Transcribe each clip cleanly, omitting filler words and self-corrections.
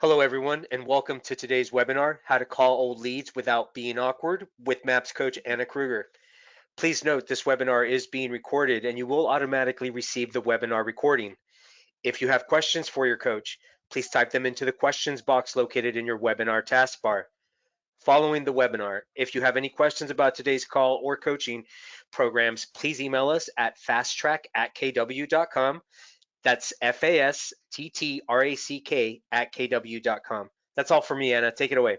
Hello, everyone, and welcome to today's webinar, How to Call Old Leads Without Being Awkward with MAPS Coach Anna Krueger. Please note this webinar is being recorded and you will automatically receive the webinar recording. If you have questions for your coach, please type them into the questions box located in your webinar taskbar. Following the webinar, if you have any questions about today's call or coaching programs, please email us at fasttrack@kw.com. That's FASTTRACK@kw.com. That's all for me, Anna. Take it away.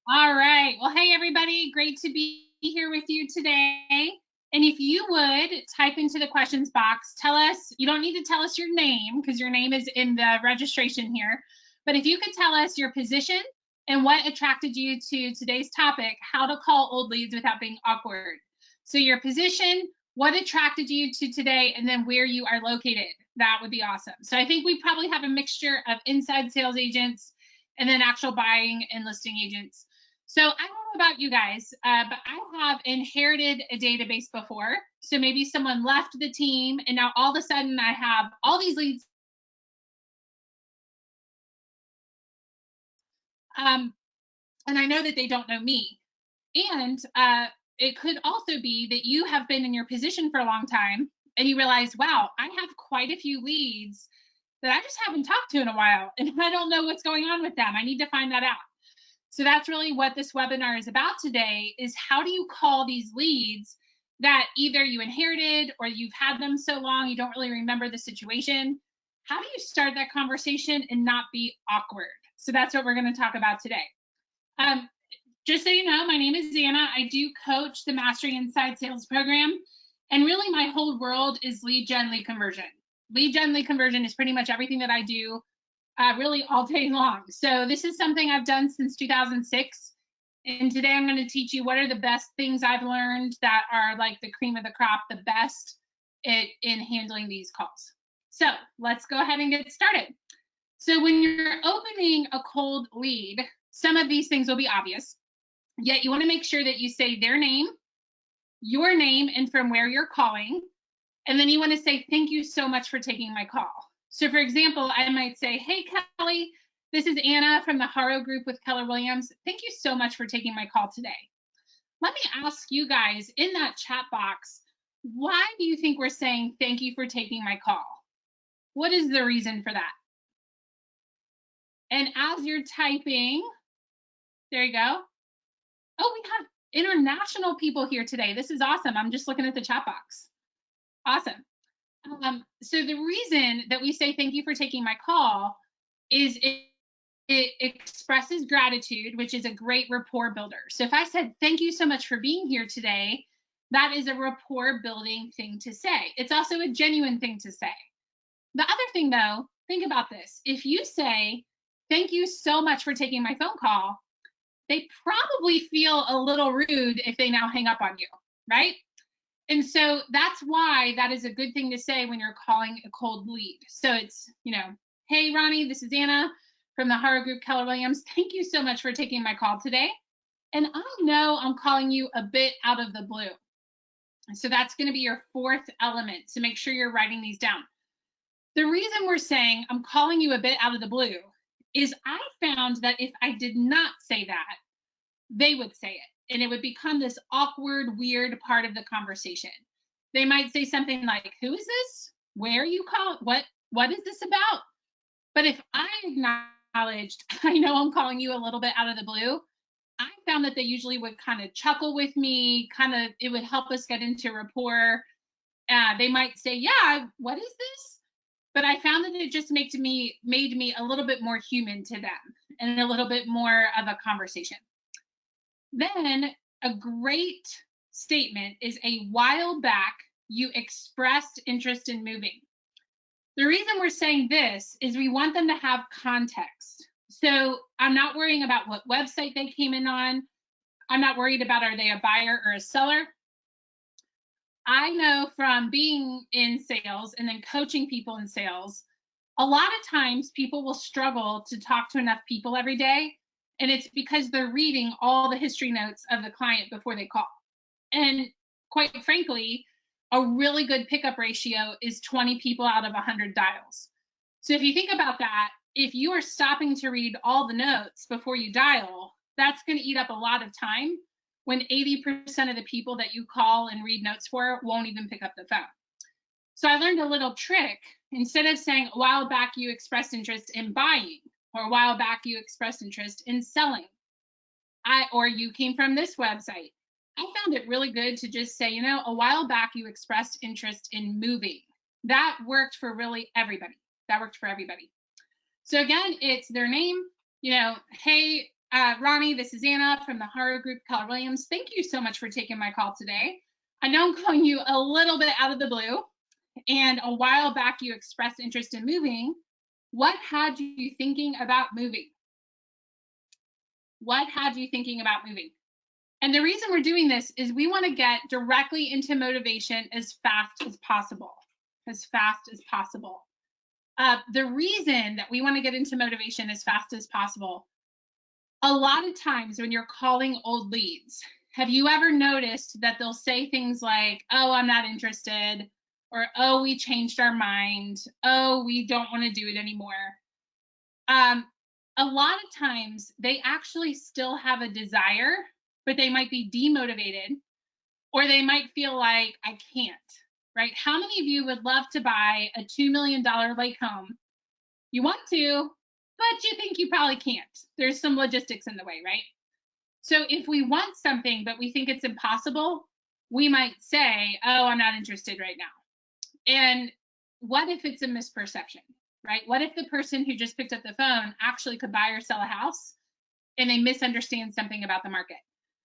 All right. Well, hey, everybody. Great to be here with you today. And if you would type into the questions box, tell us, you don't need to tell us your name because your name is in the registration here. But if you could tell us your position and what attracted you to today's topic, how to call old leads without being awkward. So your position, what attracted you to today, and then where you are located. That would be awesome. So I think we probably have a mixture of inside sales agents and then actual buying and listing agents. So I don't know about you guys, but I have inherited a database before. So maybe someone left the team and now all of a sudden I have all these leads. And I know that they don't know me. And it could also be that you have been in your position for a long time and you realize, wow, I have quite a few leads that I just haven't talked to in a while and I don't know what's going on with them. I need to find that out. So that's really what this webinar is about today, is how do you call these leads that either you inherited or you've had them so long you don't really remember the situation. How do you start that conversation and not be awkward? So that's what we're going to talk about today. Just so you know, my name is Anna. I do coach the Mastering Inside Sales program. And really my whole world is lead gen, lead conversion. Lead gen, lead conversion is pretty much everything that I do really all day long. So this is something I've done since 2006. And today I'm going to teach you what are the best things I've learned that are like the cream of the crop, the best in handling these calls. So let's go ahead and get started. So when you're opening a cold lead, some of these things will be obvious. Yet you want to make sure that you say their name, your name, and from where you're calling. And then you want to say, thank you so much for taking my call. So for example, I might say, hey, Kelly, this is Anna from the Haro Group with Keller Williams. Thank you so much for taking my call today. Let me ask you guys in that chat box, why do you think we're saying thank you for taking my call? What is the reason for that? And as you're typing, there you go. Oh, we have international people here today. This is awesome. I'm just looking at the chat box. Awesome. So the reason that we say thank you for taking my call is it expresses gratitude, which is a great rapport builder. So if I said thank you so much for being here today, that is a rapport building thing to say. It's also a genuine thing to say. The other thing though, think about this. If you say thank you so much for taking my phone call, they probably feel a little rude if they now hang up on you, right? And so that's why that is a good thing to say when you're calling a cold lead. So it's, hey, Ronnie, this is Anna from the Haro Group Keller Williams. Thank you so much for taking my call today. And I know I'm calling you a bit out of the blue. So that's going to be your fourth element. So make sure you're writing these down. The reason we're saying I'm calling you a bit out of the blue is I found that if I did not say that, they would say it. And it would become this awkward, weird part of the conversation. They might say something like, who is this? Where are you calling? What is this about? But if I acknowledged, I know I'm calling you a little bit out of the blue, I found that they usually would kind of chuckle with me, it would help us get into rapport. They might say, yeah, what is this? But I found that it just made me a little bit more human to them and a little bit more of a conversation. Then a great statement is a while back you expressed interest in moving. The reason we're saying this is we want them to have context. So I'm not worrying about what website they came in on. I'm not worried about are they a buyer or a seller. I know from being in sales and then coaching people in sales, a lot of times people will struggle to talk to enough people every day. And it's because they're reading all the history notes of the client before they call. And quite frankly, a really good pickup ratio is 20 people out of 100 dials. So if you think about that, if you are stopping to read all the notes before you dial, that's going to eat up a lot of time when 80% of the people that you call and read notes for won't even pick up the phone. So I learned a little trick. Instead of saying a while back you expressed interest in buying, or a while back you expressed interest in selling, or you came from this website, I found it really good to just say, a while back you expressed interest in moving. That worked for really everybody. That worked for everybody. So again, it's their name, hey, Ronnie, this is Anna from the Horror Group Keller Williams. Thank you so much for taking my call today. I know I'm calling you a little bit out of the blue, and a while back you expressed interest in moving. What had you thinking about moving? What had you thinking about moving? And the reason we're doing this is we want to get directly into motivation as fast as possible, as fast as possible. The reason that we want to get into motivation as fast as possible, a lot of times when you're calling old leads, have you ever noticed that they'll say things like, oh, I'm not interested, or oh, we changed our mind, oh, we don't want to do it anymore. A lot of times they actually still have a desire, but they might be demotivated, or they might feel like, I can't, right? How many of you would love to buy a $2 million lake home? You want to, but you think you probably can't. There's some logistics in the way, right? So if we want something, but we think it's impossible, we might say, oh, I'm not interested right now. And what if it's a misperception, right? What if the person who just picked up the phone actually could buy or sell a house and they misunderstand something about the market?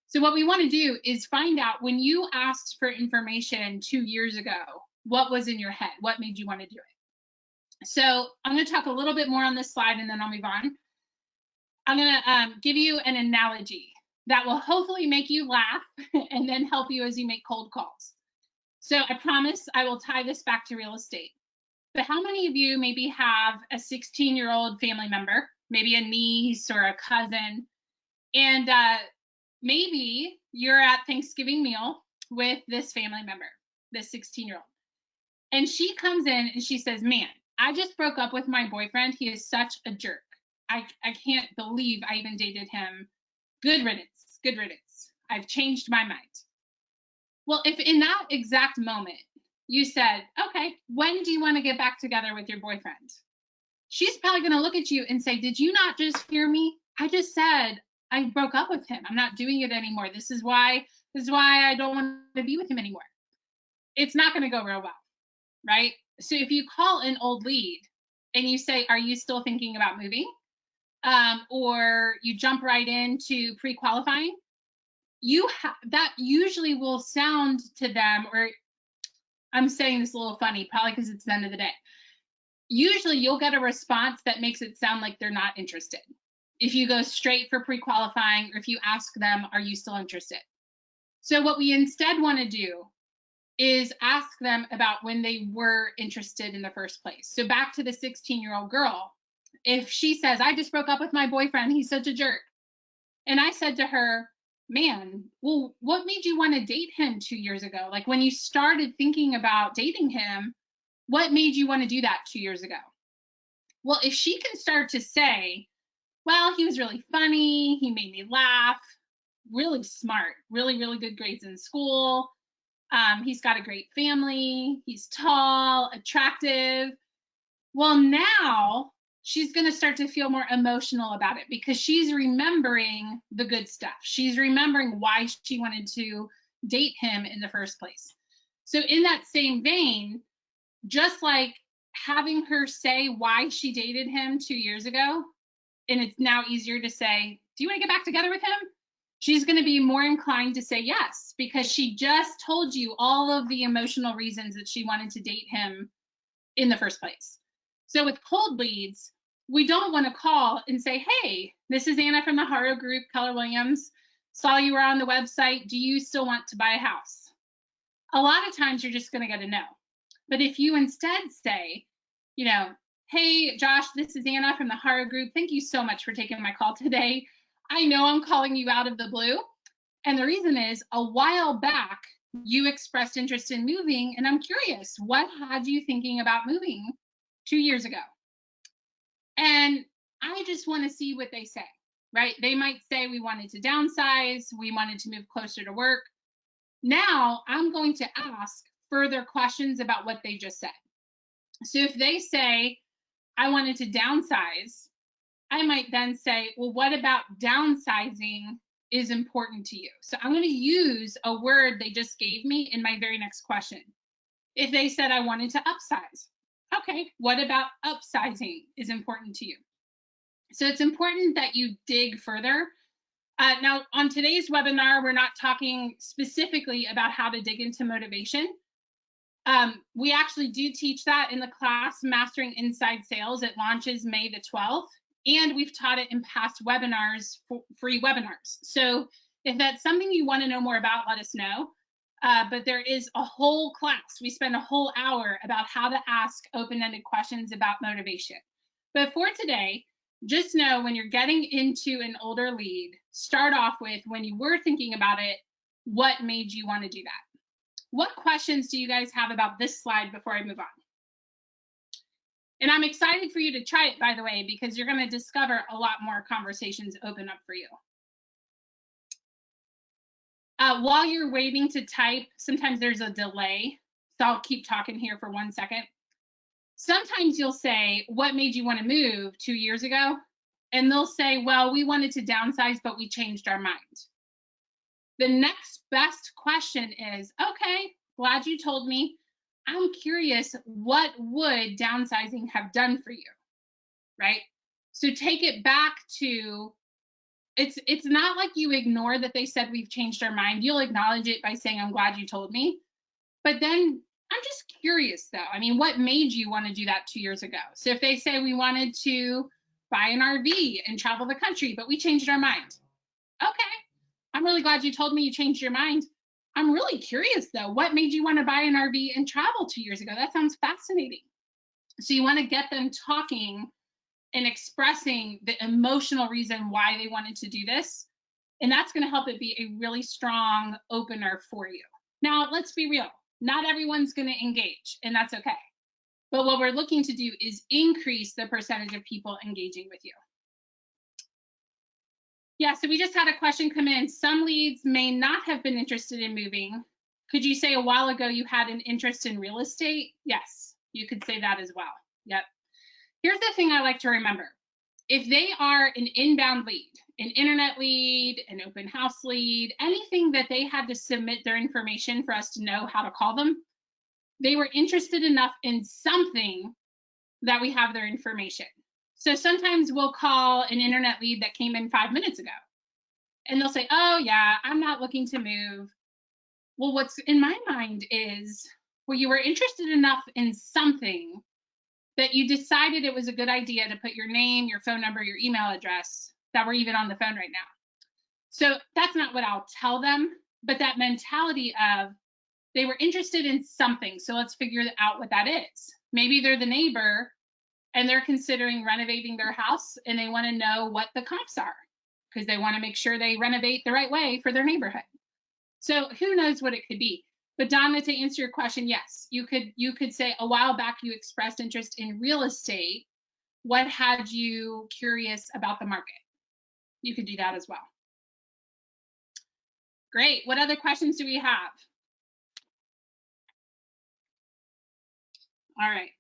So what we want to do is find out, when you asked for information 2 years ago, what was in your head? What made you want to do it? So I'm going to talk a little bit more on this slide and then I'll move on. I'm going to give you an analogy that will hopefully make you laugh and then help you as you make cold calls. So I promise I will tie this back to real estate. But how many of you maybe have a 16-year-old family member, maybe a niece or a cousin, and maybe you're at Thanksgiving meal with this family member, this 16-year-old, and she comes in and she says, man, I just broke up with my boyfriend. He is such a jerk. I can't believe I even dated him. Good riddance, good riddance. I've changed my mind. Well, if in that exact moment you said, okay, when do you want to get back together with your boyfriend? She's probably going to look at you and say, did you not just hear me? I just said I broke up with him. I'm not doing it anymore. This is why I don't want to be with him anymore. It's not going to go real well, right? So if you call an old lead and you say, are you still thinking about moving? Or you jump right into pre-qualifying, that usually will sound to them, or I'm saying this a little funny, probably because it's the end of the day. Usually you'll get a response that makes it sound like they're not interested. If you go straight for pre-qualifying, or if you ask them, are you still interested? So what we instead want to do is ask them about when they were interested in the first place. So back to the 16-year-old girl, if she says, I just broke up with my boyfriend, he's such a jerk. And I said to her, man, well, what made you want to date him 2 years ago? Like when you started thinking about dating him, what made you want to do that 2 years ago? Well, if she can start to say, well, he was really funny, he made me laugh, really smart, really, really good grades in school, he's got a great family, he's tall, attractive. Well, now she's going to start to feel more emotional about it because she's remembering the good stuff. She's remembering why she wanted to date him in the first place. So in that same vein, just like having her say why she dated him 2 years ago, and it's now easier to say, do you want to get back together with him? She's going to be more inclined to say yes, because she just told you all of the emotional reasons that she wanted to date him in the first place. So with cold leads, we don't want to call and say, hey, this is Anna from the Horror Group, Keller Williams. Saw you were on the website. Do you still want to buy a house? A lot of times you're just going to get a no. But if you instead say, hey, Josh, this is Anna from the Horror Group. Thank you so much for taking my call today. I know I'm calling you out of the blue. And the reason is, a while back, you expressed interest in moving. And I'm curious, what had you thinking about moving 2 years ago? And I just want to see what they say, right? They might say we wanted to downsize, we wanted to move closer to work. Now I'm going to ask further questions about what they just said. So if they say, I wanted to downsize, I might then say, well, what about downsizing is important to you? So I'm going to use a word they just gave me in my very next question. If they said I wanted to upsize, okay, what about upsizing is important to you? So it's important that you dig further. Now, on today's webinar, we're not talking specifically about how to dig into motivation. We actually do teach that in the class, Mastering Inside Sales. It launches May the 12th, and we've taught it in past webinars, free webinars. So if that's something you want to know more about, let us know. But there is a whole class. We spend a whole hour about how to ask open-ended questions about motivation. But for today, just know when you're getting into an older lead, start off with when you were thinking about it, what made you want to do that? What questions do you guys have about this slide before I move on? And I'm excited for you to try it, by the way, because you're going to discover a lot more conversations open up for you. While you're waiting to type, sometimes there's a delay. So I'll keep talking here for 1 second. Sometimes you'll say, what made you want to move 2 years ago? And they'll say, well, we wanted to downsize, but we changed our mind. The next best question is, okay, glad you told me. I'm curious, what would downsizing have done for you, right? So take it back to, it's not like you ignore that they said we've changed our mind. You'll acknowledge it by saying, I'm glad you told me. But then I'm just curious though. I mean, what made you want to do that 2 years ago? So if they say we wanted to buy an RV and travel the country, but we changed our mind. Okay, I'm really glad you told me you changed your mind. I'm really curious though, what made you want to buy an RV and travel 2 years ago? That sounds fascinating. So you want to get them talking and expressing the emotional reason why they wanted to do this. And that's going to help it be a really strong opener for you. Now, let's be real. Not everyone's going to engage, and that's okay. But what we're looking to do is increase the percentage of people engaging with you. Yeah, so we just had a question come in. Some leads may not have been interested in moving. Could you say a while ago you had an interest in real estate? Yes, you could say that as well. Yep. Here's the thing I like to remember. If they are an inbound lead, an internet lead, an open house lead, anything that they had to submit their information for us to know how to call them, they were interested enough in something that we have their information. So sometimes we'll call an internet lead that came in 5 minutes ago, and they'll say, oh yeah, I'm not looking to move. Well, what's in my mind is, well, you were interested enough in something that you decided it was a good idea to put your name, your phone number, your email address, that we're even on the phone right now. So that's not what I'll tell them, but that mentality of they were interested in something. So let's figure out what that is. Maybe they're the neighbor and they're considering renovating their house and they want to know what the comps are because they want to make sure they renovate the right way for their neighborhood. So who knows what it could be. But Donna, to answer your question, yes, you could say a while back you expressed interest in real estate. What had you curious about the market? You could do that as well. Great. What other questions do we have? All right,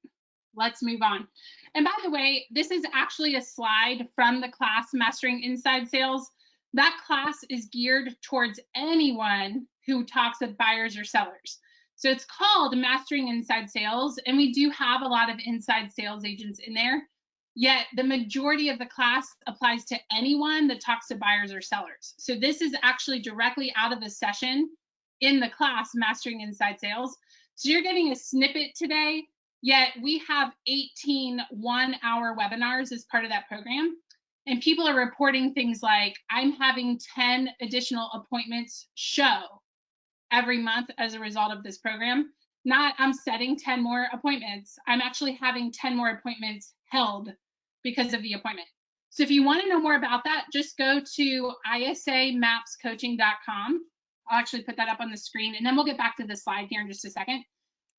let's move on. And by the way, this is actually a slide from the class Mastering Inside Sales. That class is geared towards anyone who talks with buyers or sellers. So it's called Mastering Inside Sales, and we do have a lot of inside sales agents in there. Yet the majority of the class applies to anyone that talks to buyers or sellers. So this is actually directly out of the session in the class Mastering Inside Sales. So you're getting a snippet today, yet we have 18 one-hour webinars as part of that program. And people are reporting things like, I'm having 10 additional appointments show every month as a result of this program. Not I'm setting 10 more appointments. I'm actually having 10 more appointments held because of the appointment. So if you want to know more about that, just go to isamapscoaching.com. I'll actually put that up on the screen, and then we'll get back to the slide here in just a second.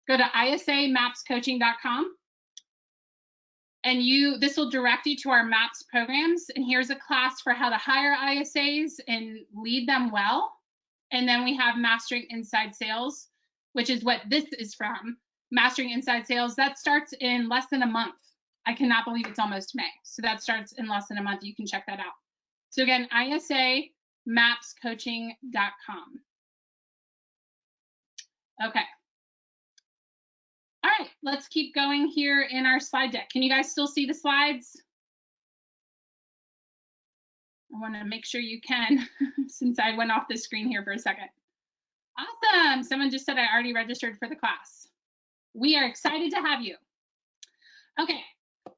Go to isamapscoaching.com. And this will direct you to our MAPS programs. And here's a class for how to hire ISAs and lead them well. And then we have Mastering Inside Sales, which is what this is from. Mastering Inside Sales, that starts in less than a month. I cannot believe it's almost May. So that starts in less than a month. You can check that out. So again, ISA, mapscoaching.com. Okay. All right, let's keep going here in our slide deck. Can you guys still see the slides? I want to make sure you can since I went off the screen here for a second. Awesome. Someone just said I already registered for the class. We are excited to have you. Okay,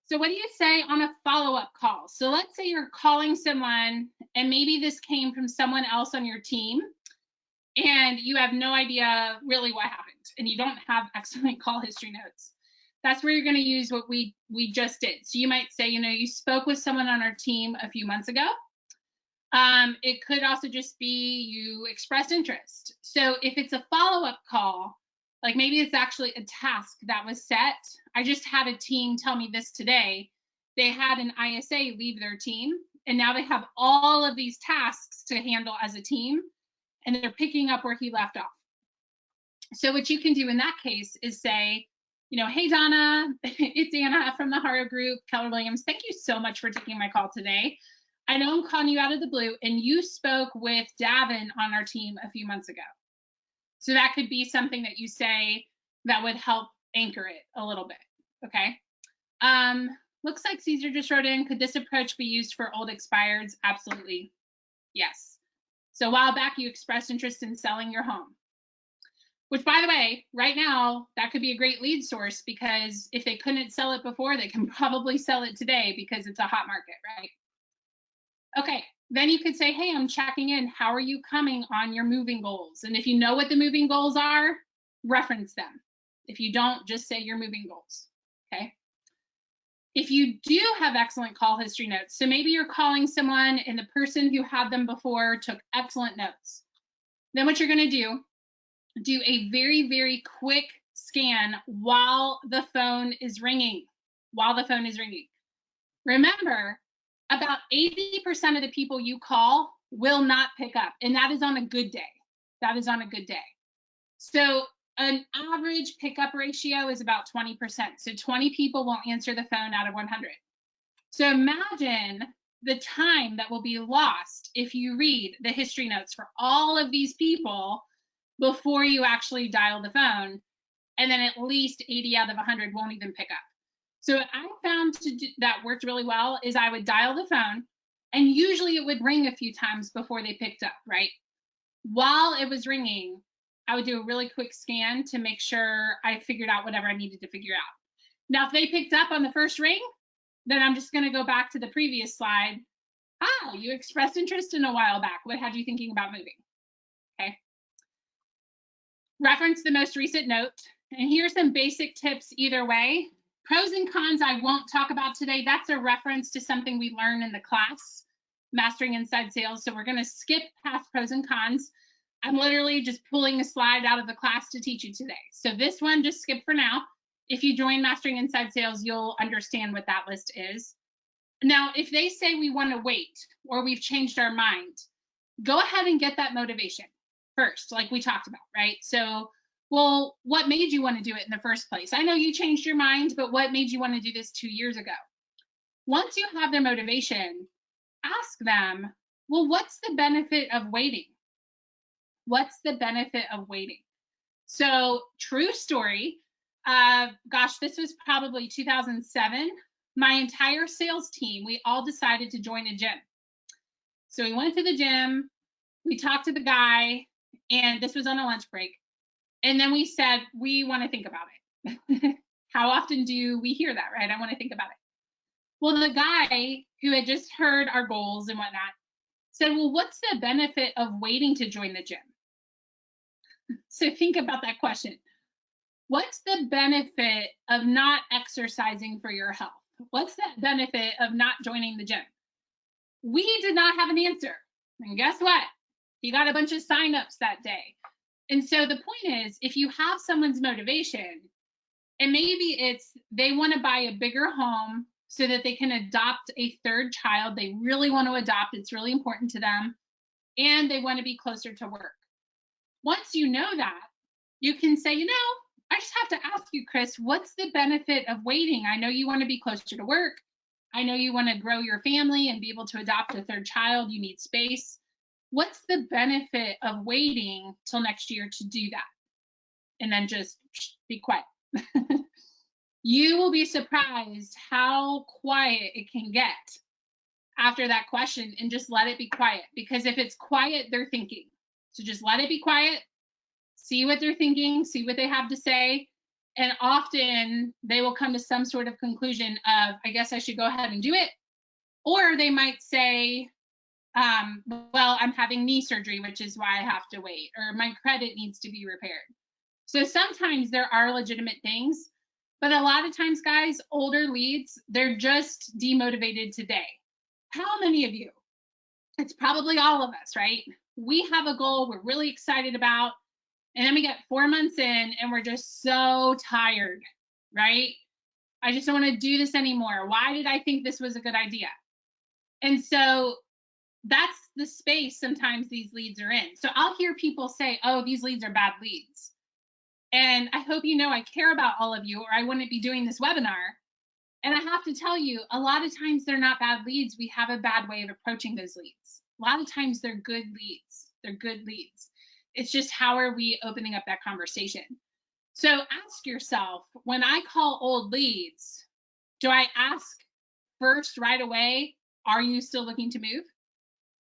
so what do you say on a follow-up call? So let's say you're calling someone and maybe this came from someone else on your team and you have no idea really what happened and you don't have excellent call history notes. That's where you're going to use what we just did. So you might say, you spoke with someone on our team a few months ago. It could also just be you expressed interest. So if it's a follow-up call, like maybe it's actually a task that was set. I just had a team tell me this today. They had an ISA leave their team, and now they have all of these tasks to handle as a team, and they're picking up where he left off. So what you can do in that case is say, hey, Donna, it's Anna from the Haro Group, Keller Williams. Thank you so much for taking my call today. I know I'm calling you out of the blue, and you spoke with Davin on our team a few months ago. So that could be something that you say that would help anchor it a little bit, okay? Looks like Caesar just wrote in, could this approach be used for old expireds? Absolutely, yes. So a while back, you expressed interest in selling your home, which, by the way, right now, that could be a great lead source because if they couldn't sell it before, they can probably sell it today because it's a hot market, right? Okay, then you could say, hey, I'm checking in. How are you coming on your moving goals? And if you know what the moving goals are, reference them. If you don't, just say your moving goals, okay? If you do have excellent call history notes, so maybe you're calling someone and the person who had them before took excellent notes, then what you're gonna do a very, very quick scan while the phone is ringing, Remember, about 80% of the people you call will not pick up, and that is on a good day. So an average pickup ratio is about 20%. So 20 people won't answer the phone out of 100. So imagine the time that will be lost if you read the history notes for all of these people before you actually dial the phone, and then at least 80 out of 100 won't even pick up. So I found that worked really well is I would dial the phone, and usually it would ring a few times before they picked up, right? While it was ringing, I would do a really quick scan to make sure I figured out whatever I needed to figure out. Now, if they picked up on the first ring, then I'm just going to go back to the previous slide. Oh, you expressed interest in a while back. What had you thinking about moving? Okay. Reference the most recent note. And here's some basic tips either way. Pros and cons I won't talk about today. That's a reference to something we learned in the class, Mastering Inside Sales. So we're going to skip past pros and cons. I'm literally just pulling a slide out of the class to teach you today. So this one, just skip for now. If you join Mastering Inside Sales, you'll understand what that list is. Now, if they say we want to wait or we've changed our mind, go ahead and get that motivation first, like we talked about, right? So, well, what made you want to do it in the first place? I know you changed your mind, but what made you want to do this 2 years ago? Once you have their motivation, ask them, well, what's the benefit of waiting? What's the benefit of waiting? So, true story, gosh, this was probably 2007. My entire sales team, we all decided to join a gym. So we went to the gym, we talked to the guy, and this was on a lunch break. And then we said, we want to think about it. How often do we hear that, right? I want to think about it. Well, the guy who had just heard our goals and whatnot said, well, what's the benefit of waiting to join the gym? So think about that question. What's the benefit of not exercising for your health? What's the benefit of not joining the gym? We did not have an answer. And guess what? He got a bunch of signups that day. And so the point is, if you have someone's motivation, and maybe it's they want to buy a bigger home so that they can adopt a third child. They really want to adopt. It's really important to them. And they want to be closer to work. Once you know that, you can say, I just have to ask you, Chris, what's the benefit of waiting? I know you want to be closer to work. I know you want to grow your family and be able to adopt a third child. You need space. What's the benefit of waiting till next year to do that? And then just be quiet. You will be surprised how quiet it can get after that question, and just let it be quiet, because if it's quiet, they're thinking. So just let it be quiet, see what they're thinking, see what they have to say. And often they will come to some sort of conclusion of, I guess I should go ahead and do it. Or they might say, well, I'm having knee surgery, which is why I have to wait, or my credit needs to be repaired. So sometimes there are legitimate things, but a lot of times, guys, older leads, they're just demotivated today. How many of you? It's probably all of us, right? We have a goal we're really excited about, and then we get 4 months in and we're just so tired, right? I just don't want to do this anymore. Why did I think this was a good idea? And so that's the space sometimes these leads are in. So I'll hear people say, oh, these leads are bad leads. And I hope you know I care about all of you, or I wouldn't be doing this webinar. And I have to tell you, a lot of times they're not bad leads. We have a bad way of approaching those leads. A lot of times they're good leads. They're good leads. It's just how are we opening up that conversation? So ask yourself, when I call old leads, do I ask first right away, are you still looking to move?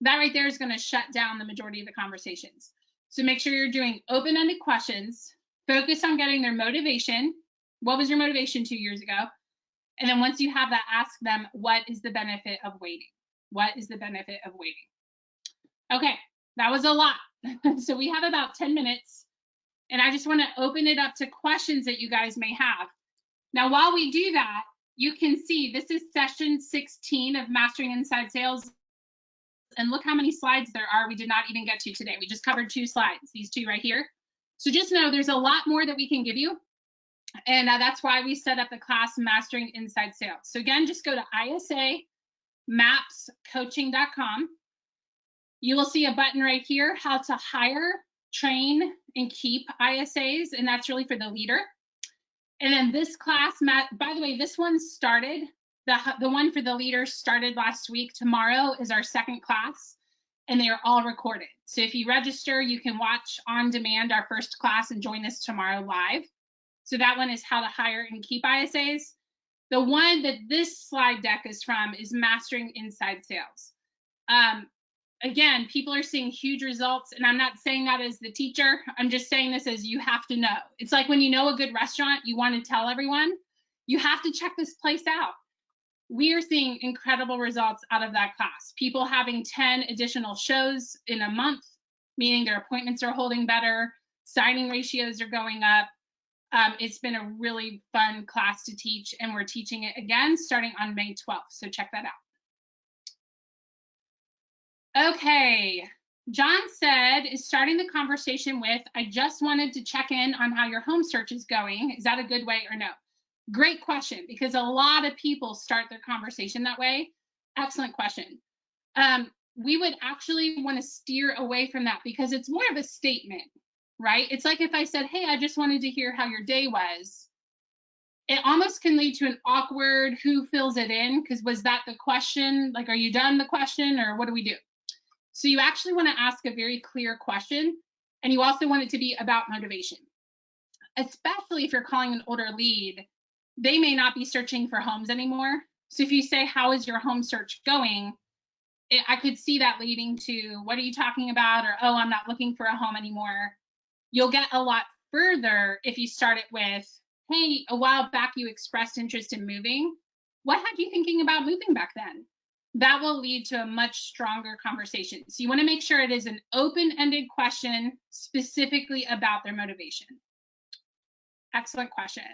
That right there is going to shut down the majority of the conversations. So make sure you're doing open-ended questions. Focus on getting their motivation. What was your motivation 2 years ago? And then once you have that, ask them, what is the benefit of waiting? What is the benefit of waiting? Okay, that was a lot. So we have about 10 minutes, and I just want to open it up to questions that you guys may have. Now, while we do that, you can see this is session 16 of Mastering Inside Sales. And look how many slides there are we did not even get to today. We just covered 2 slides, these 2 right here. So just know there's a lot more that we can give you. And that's why we set up the class Mastering Inside Sales. So again, just go to ISA-MAPScoaching.com. You will see a button right here, how to hire, train, and keep ISAs. And that's really for the leader. And then this class, by the way, this one started, the one for the leader started last week. Tomorrow is our second class, and they are all recorded. So if you register, you can watch on demand our first class and join us tomorrow live. So that one is how to hire and keep ISAs. The one that this slide deck is from is Mastering Inside Sales. Again, people are seeing huge results, and I'm not saying that as the teacher. I'm just saying this as you have to know. It's like when you know a good restaurant, you want to tell everyone, you have to check this place out. We are seeing incredible results out of that class. People having 10 additional shows in a month, meaning their appointments are holding better, signing ratios are going up. It's been a really fun class to teach, and we're teaching it again starting on May 12th. So check that out. Okay, John said, is starting the conversation with, I just wanted to check in on how your home search is going. Is that a good way or no? Great question, because a lot of people start their conversation that way. Excellent question. We would actually want to steer away from that, because it's more of a statement, right? It's like if I said, hey, I just wanted to hear how your day was. It almost can lead to an awkward, who fills it in? Because was that the question? Like, are you done the question, or what do we do? So you actually want to ask a very clear question, and you also want it to be about motivation. Especially if you're calling an older lead, they may not be searching for homes anymore. So if you say, how is your home search going? I could see that leading to, what are you talking about? Or, oh, I'm not looking for a home anymore. You'll get a lot further if you start it with, hey, a while back you expressed interest in moving. What had you thinking about moving back then? That will lead to a much stronger conversation. So you want to make sure it is an open-ended question specifically about their motivation. Excellent question.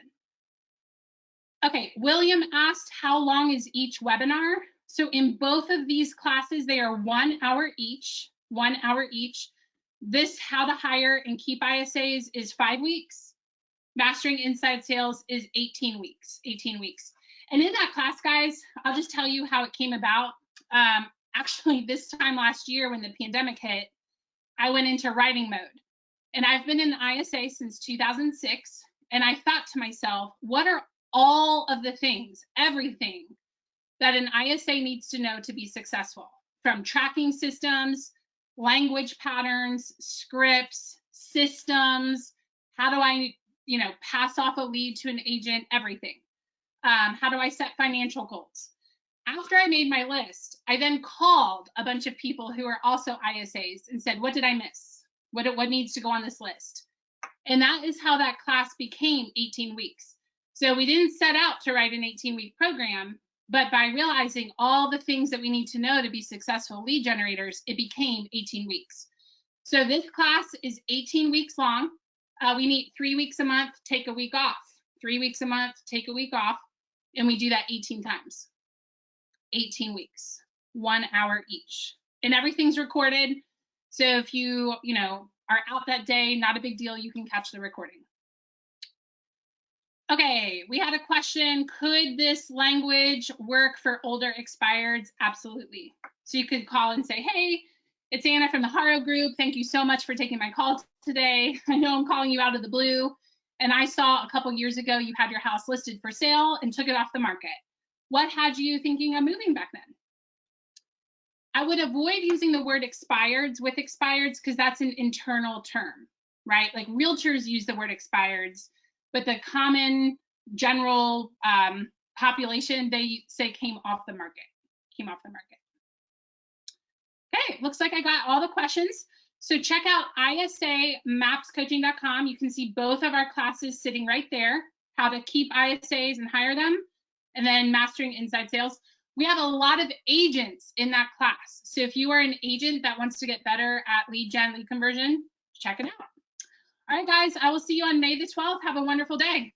Okay, William asked, how long is each webinar? So in both of these classes, they are 1 hour each, 1 hour each. This how to hire and keep ISAs is 5 weeks. Mastering Inside Sales is 18 weeks, 18 weeks. And in that class, guys, I'll just tell you how it came about. Actually, this time last year when the pandemic hit, I went into writing mode. And I've been in ISA since 2006. And I thought to myself, what are all of the things, everything that an ISA needs to know to be successful? From tracking systems, language patterns, scripts, systems, how do I, pass off a lead to an agent, everything. How do I set financial goals? After I made my list, I then called a bunch of people who are also ISAs and said, what did I miss? What needs to go on this list? And that is how that class became 18 weeks. So we didn't set out to write an 18-week program, but by realizing all the things that we need to know to be successful lead generators, it became 18 weeks. So this class is 18 weeks long. We meet 3 weeks a month, take a week off. 3 weeks a month, take a week off. And we do that 18 times. 18 weeks, 1 hour each. And everything's recorded. So if you, are out that day, not a big deal, you can catch the recording. Okay, we had a question. Could this language work for older expireds? Absolutely. So you could call and say, hey, it's Anna from the Haro Group. Thank you so much for taking my call today. I know I'm calling you out of the blue. And I saw a couple years ago you had your house listed for sale and took it off the market. What had you thinking of moving back then? I would avoid using the word expireds with expireds because that's an internal term, right? Like realtors use the word expireds, but the common general population, they say came off the market, Okay, looks like I got all the questions. So check out ISAMAPScoaching.com. You can see both of our classes sitting right there, how to keep ISAs and hire them, and then mastering inside sales. We have a lot of agents in that class. So if you are an agent that wants to get better at lead gen, lead conversion, check it out. All right, guys, I will see you on May the 12th. Have a wonderful day.